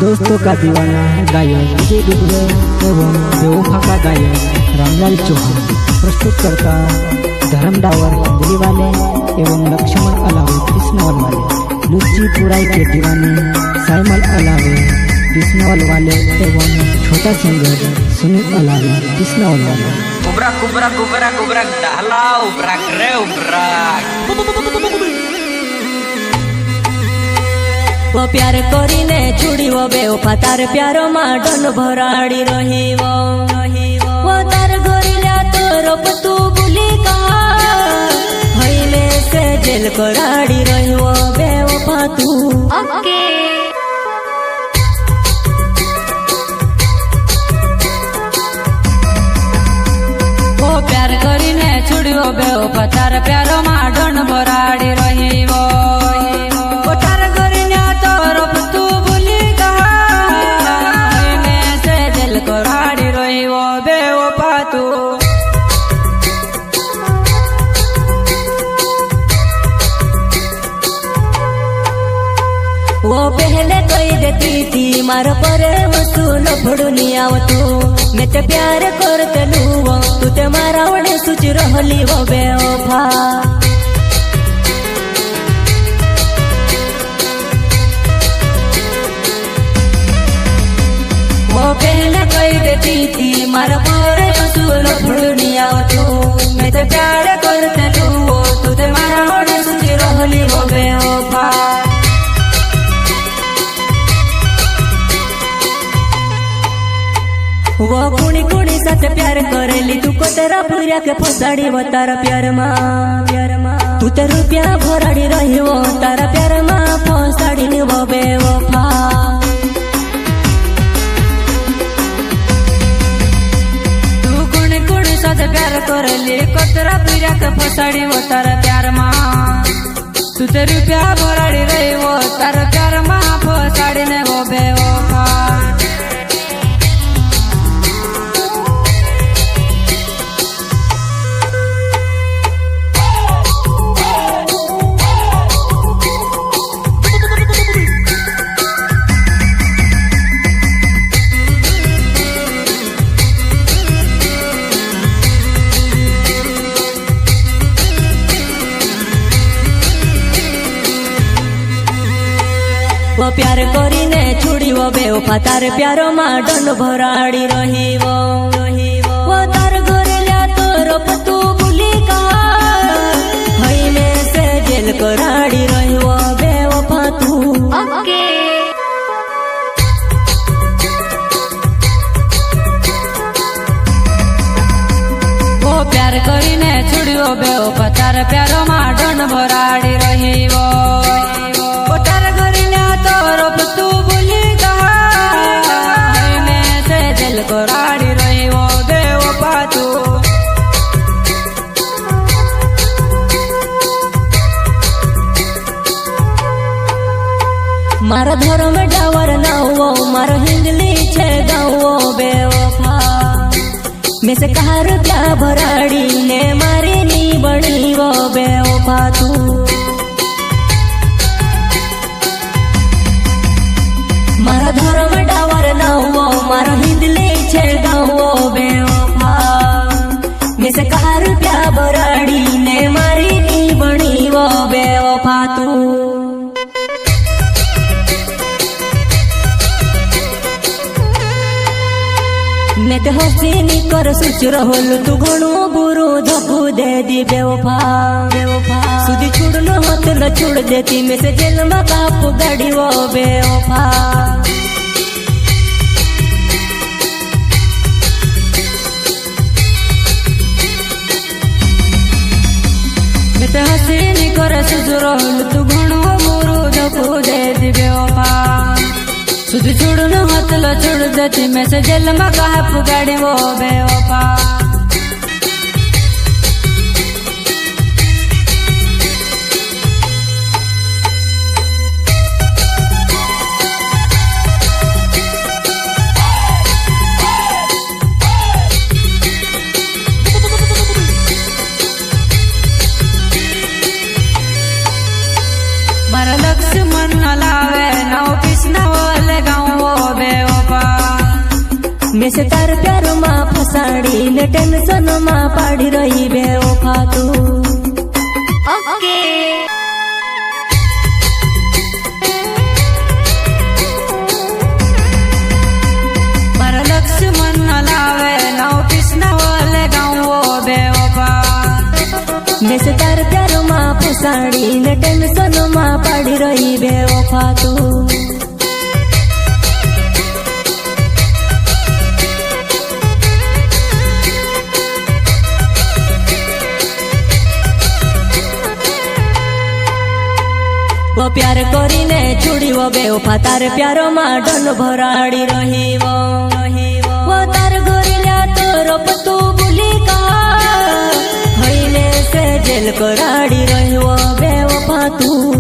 दोस्तों का दीवाना गायक विजय दुबे एवं बेवफा का गायक रामलाल चौहान, प्रस्तुतकर्ता धर्म डावर दिल्ली वाले एवं लक्ष्मण अलावे कृष्णवल वाले, लुच्ची पुराई के दीवाने साइमल अलावे कृष्णवल वाले एवं छोटा सिंगर सुनील अलावे कृष्णवल वाले। Ubrak ubrak ubrak ubrak dahla ubrak re ubrak वो प्यार करीने छुड़ी वो बेवफा तार प्यारो में डन भराड़ी रही वो तार गोरिला तो रोप तू बुली कहा हई में से जेल कराड़ी रही वो बेवफा तू ओके वो प्यार करीने छुड़ी वो बेवफा तार प्यारो में डन भराड़ी रही वो तार गोरिला तो रोप तू बुली कहा हई में से जेल कराड़ी रही वो बेवफा तू वो पहले कही देती थी मार पर वसूल फुड़नी आव तू मैं ते प्यार करते लू तू ते मारा वड़े सुच रहली वो बेवफा वो पहले कही देती थी मार पर वसूल फुड़नी आव तू मैं ते प्यार करते लू तू ते मारा वड़े सुच रहली वो बेवफा वो कुणी कुणी साथ प्यार करेली तू को तेरा पूरा के फसाड़ी वो तारा प्यार मा तू ते रुपया भराड़ी रही वो तारा प्यार मा फसाड़ी नी वो बेवफा तू कुणी कुणी साथ प्यार करेली को तेरा पूरा के फसाड़ी वो तारा प्यार मा तू ते रुपया भराड़ी रही वो तारा प्यार मा फसाड़ी ने वो बेवफा वो प्यार करीने छुड़ी वो बेवफा तार प्यारो में डन भराड़ी रही वो तार गोरिला तो रोप तू बुली कहा हई में से जेल कराड़ी रही वो बेवफा तू ओके वो प्यार करीने छुड़ी वो बेवफा तार प्यारो में डन भराड़ी रही वो तार गोरिला तो रोप तू बुली कहा हई में से जेल कराड़ी रही वो बेवफा तू मारा धर्म डावर नाओ मारो हिंदली छे गाओ बेवफा में से कहा रुपया भराड़ी ने मारी नी बनी वो बेवफा तू मारा धर्म डावर नाओ मारो हिंदली छे गाओ बेवफा में से कहा रुपया भराड़ी ने मारी नी बनी वो बेवफा तू मैं तो हसीनी कर सोच रहो तू घणो बुरो धोखो दे दी बेवफा सुधी छोड़नो हाथ न छोड़ देती मैं से जेल में काप गाड़ी वो बेवफा मैं तो हसीनी कर सोच रहो तू घणो बुरो धोखो दे दी बेवफा सुधी छोड़नो हाथ लो छोड़ देती मैं से जेल में काप गाड़ी वो बेवफा मारा लक्ष्मण लावे नौ कृष्ण वाले गाँव મેં સે તાર પ્યારમાં ફસાડીને ટેન્શનમાં પાડી રહી બેવફા તું. ઓકે મારા લક્ષ્મણ ના લાવે નવ કૃષ્ણ ઓલે ગાવો બેવફા. મેં સે તાર પ્યારમાં ફસાડીને ટેન્શનમાં પાડી રહી બેવફા તું. વો પ્યાર કરીને છોડીવો બેવફા તાર પ્યારોમાં ડન ભરાડી રહીવો. વો તાર ગોરીલ્યા તો રપતું ભૂલી કા હઈને સે જેલ કરાડી રહ્યો બેવફા તું.